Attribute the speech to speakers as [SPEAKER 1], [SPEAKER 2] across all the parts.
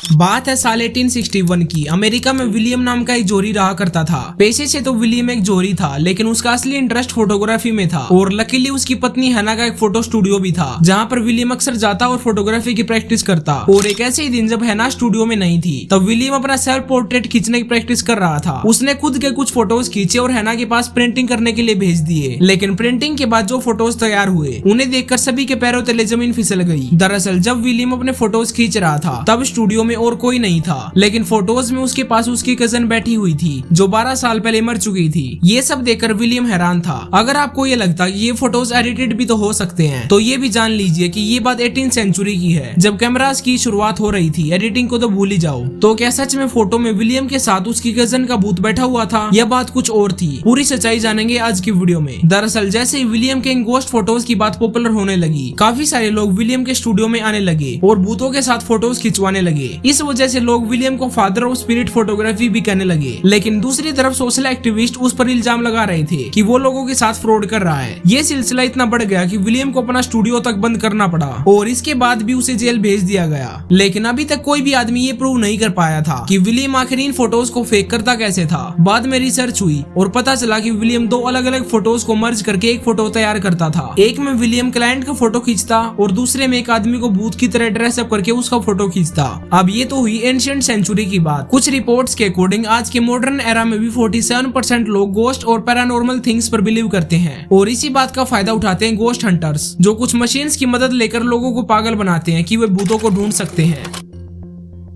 [SPEAKER 1] बात है साल 1861 की। अमेरिका में विलियम नाम का एक जोरी रहा करता था। पेशे से तो विलियम एक जोरी था, लेकिन उसका असली इंटरेस्ट फोटोग्राफी में था और लकीली उसकी पत्नी हैना का एक फोटो स्टूडियो भी था, जहाँ पर विलियम अक्सर जाता और फोटोग्राफी की प्रैक्टिस करता। और एक ऐसे ही दिन जब हैना स्टूडियो में नहीं थी, तब विलियम अपना सेल्फ पोर्ट्रेट खींचने की प्रैक्टिस कर रहा था। उसने खुद के कुछ फोटोज खींचे और हैना के पास प्रिंटिंग करने के लिए भेज दिए, लेकिन प्रिंटिंग के बाद जो फोटोज तैयार हुए उन्हें देखकर सभी के पैरों तले जमीन फिसल गई। दरअसल जब विलियम अपने फोटोज खींच रहा था, तब स्टूडियो में और कोई नहीं था, लेकिन फोटोज में उसके पास उसकी कजन बैठी हुई थी, जो 12 साल पहले मर चुकी थी। ये सब देखकर विलियम हैरान था। अगर आपको ये लगता कि ये फोटोज एडिटेड भी तो हो सकते हैं, तो ये भी जान लीजिए कि ये बात 18th सेंचुरी की है, जब कैमरास की शुरुआत हो रही थी। एडिटिंग को तो भूल ही जाओ। तो क्या सच में फोटो में विलियम के साथ उसकी कजन का भूत बैठा हुआ था, यह बात कुछ और थी? पूरी सच्चाई जानेंगे आज की वीडियो में। दरअसल जैसे ही विलियम के इन गोस्ट फोटोज की बात पॉपुलर होने लगी, काफी सारे लोग विलियम के स्टूडियो में आने लगे और भूतों के साथ फोटोज खिंचवाने लगे। इस वजह से लोग विलियम को फादर ऑफ स्पिरिट फोटोग्राफी भी कहने लगे। लेकिन दूसरी तरफ सोशल एक्टिविस्ट उस पर इल्जाम लगा रहे थे कि वो लोगों के साथ फ्रॉड कर रहा है। ये सिलसिला इतना बढ़ गया कि विलियम को अपना स्टूडियो तक बंद करना पड़ा और इसके बाद भी उसे जेल भेज दिया गया। लेकिन अभी तक कोई भी आदमी ये प्रूव नहीं कर पाया था कि विलियम आखिर इन फोटोज को फेक करता कैसे था। बाद में रिसर्च हुई और पता चला कि विलियम दो अलग अलग फोटोज को मर्ज करके एक फोटो तैयार करता था। एक में विलियम क्लाइंट का फोटो खींचता और दूसरे में एक आदमी को भूत की तरह ड्रेसअप करके उसका फोटो खींचता। अब ये तो हुई एंशिएंट सेंचुरी की बात। कुछ रिपोर्ट्स के अकॉर्डिंग आज के मॉडर्न एरा में भी 47% लोग गोस्ट और पैरानॉर्मल थिंग्स पर बिलीव करते हैं और इसी बात का फायदा उठाते हैं गोस्ट हंटर्स, जो कुछ मशीन्स की मदद लेकर लोगों को पागल बनाते हैं कि वे भूतों को ढूंढ सकते हैं।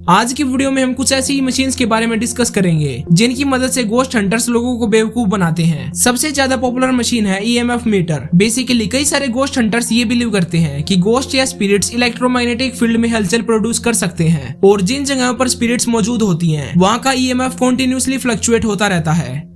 [SPEAKER 1] आज की वीडियो में हम कुछ ऐसी ही मशीन्स के बारे में डिस्कस करेंगे जिनकी मदद से गोस्ट हंटर्स लोगों को बेवकूफ बनाते हैं। सबसे ज्यादा पॉपुलर मशीन है EMF मीटर। बेसिकली कई सारे गोस्ट हंटर्स ये बिलीव करते हैं कि गोस्ट या स्पिरिट्स इलेक्ट्रोमैग्नेटिक फील्ड में हलचल प्रोड्यूस कर सकते हैं और जिन जगहों पर स्पिरिट्स मौजूद होती हैं, वहाँ का EMF कॉन्टिन्यूसली फ्लक्चुएट होता रहता है।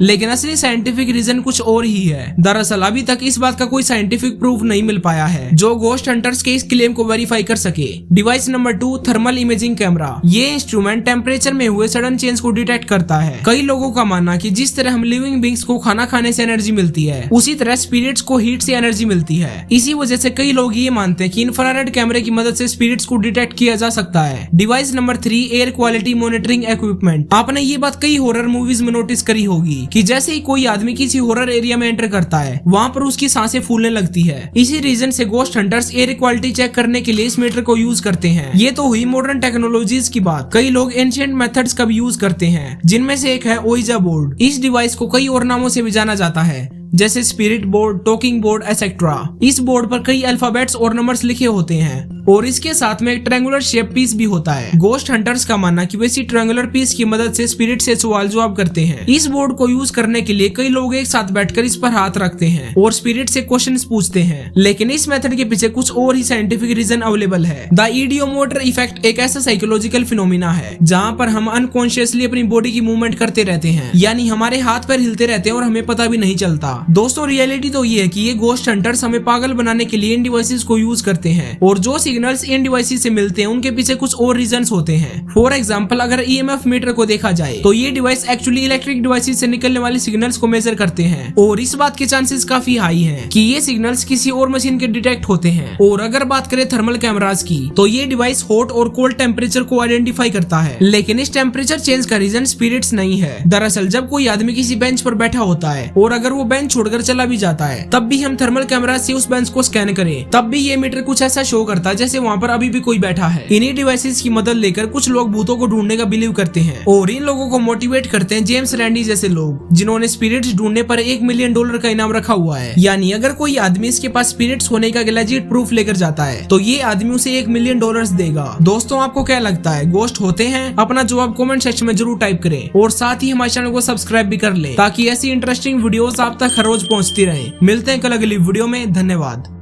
[SPEAKER 1] लेकिन असली साइंटिफिक रीजन कुछ और ही है। दरअसल अभी तक इस बात का कोई साइंटिफिक प्रूफ नहीं मिल पाया है जो गोस्ट हंटर्स के इस क्लेम को वेरीफाई कर सके। Device number 2, thermal imaging camera. ये इंस्ट्रूमेंट टेम्परेचर में हुए सडन चेंज को डिटेक्ट करता है। कई लोगों का मानना कि जिस तरह हम लिविंग बींग्स को खाना खाने से एनर्जी मिलती है, उसी तरह स्पिरिट्स को हीट से एनर्जी मिलती है। इसी वजह से कई लोग ये मानते हैं कि इंफ्रारेड कैमरे की मदद से स्पिरिट्स को डिटेक्ट किया जा सकता है। Device number 3, air quality monitoring equipment. आपने ये बात कई हॉरर मूवीज में नोटिस करी होगी कि जैसे ही कोई आदमी किसी हॉरर एरिया में एंटर करता है, वहाँ पर उसकी सांसें फूलने लगती है। इसी रीजन से ghost hunters air quality check करने के लिए इस मीटर को यूज करते हैं। ये तो हुई मॉडर्न टेक्नोलॉजीज की बात। कई लोग एंशिएंट मेथड्स का भी यूज करते हैं, जिनमें से एक है ओइजा बोर्ड। इस डिवाइस को कई और नामों से भी जाना जाता है, जैसे spirit board, talking board etcetera. इस बोर्ड पर कई अल्फाबेट्स और नंबर्स लिखे होते हैं और इसके साथ में एक ट्रायंगुलर शेप पीस भी होता है। गोस्ट हंटर्स का मानना कि वैसी ट्रायंगुलर पीस की मदद से स्पिरिट से सवाल जवाब करते हैं। इस बोर्ड को यूज करने के लिए कई लोग एक साथ बैठकर इस पर हाथ रखते हैं और स्पिरिट से क्वेश्चंस पूछते हैं। लेकिन इस मेथड के पीछे कुछ और ही साइंटिफिक रीजन अवेलेबल है। द इडियोमोटर इफेक्ट एक ऐसा साइकोलॉजिकल फिनोमिना है जहाँ पर हम अनकॉन्शियसली अपनी बॉडी की मूवमेंट करते रहते हैं, यानी हमारे हाथ पैर हिलते रहते हैं और हमें पता भी नहीं चलता। दोस्तों रियलिटी तो ये है कि ये गोस्ट हंटर्स हमें पागल बनाने के लिए इन डिवाइसेस को यूज करते हैं और जो सिग्नल्स इन डिवाइसेस से मिलते हैं उनके पीछे कुछ और रीजंस होते हैं। फॉर एग्जांपल अगर EMF मीटर को देखा जाए तो ये डिवाइस एक्चुअली इलेक्ट्रिक डिवाइसेस से निकलने वाली सिग्नल्स को मेजर करते हैं और इस बात के चांसेस काफी हाई हैं कि ये सिग्नल्स किसी और मशीन के डिटेक्ट होते हैं। और अगर बात करें थर्मल कैमरास की, तो ये डिवाइस हॉट और कोल्ड टेम्परेचर को आइडेंटिफाई करता है। लेकिन इस टेम्परेचर चेंज का रीजन स्पिरिट्स नहीं है। दरअसल जब कोई आदमी किसी बेंच पर बैठा होता है और अगर वो बेंच छोड़कर चला भी जाता है, तब भी हम थर्मल कैमरा से उस बेंच को स्कैन करें, तब भी ये मीटर कुछ ऐसा शो करता है जैसे वहाँ पर अभी भी कोई बैठा है। इन्हीं डिवाइसेस की मदद लेकर कुछ लोग भूतों को ढूंढने का बिलीव करते हैं और इन लोगों को मोटिवेट करते हैं जेम्स रैंडी जैसे लोग, जिन्होंने स्पिरिट्स ढूंढने पर $1 मिलियन का इनाम रखा हुआ है। यानी अगर कोई आदमी इसके पास स्पिरिट्स होने का लेजिट प्रूफ लेकर जाता है, तो ये आदमी उसे $1 मिलियन देगा। दोस्तों आपको क्या लगता है, गोस्ट होते हैं? अपना जवाब कमेंट सेक्शन में जरूर टाइप करें और साथ ही हमारे चैनल को सब्सक्राइब भी कर लें, ताकि ऐसी इंटरेस्टिंग वीडियोस आप तक हर रोज पहुंचती रहे। मिलते हैं कल अगली वीडियो में। धन्यवाद।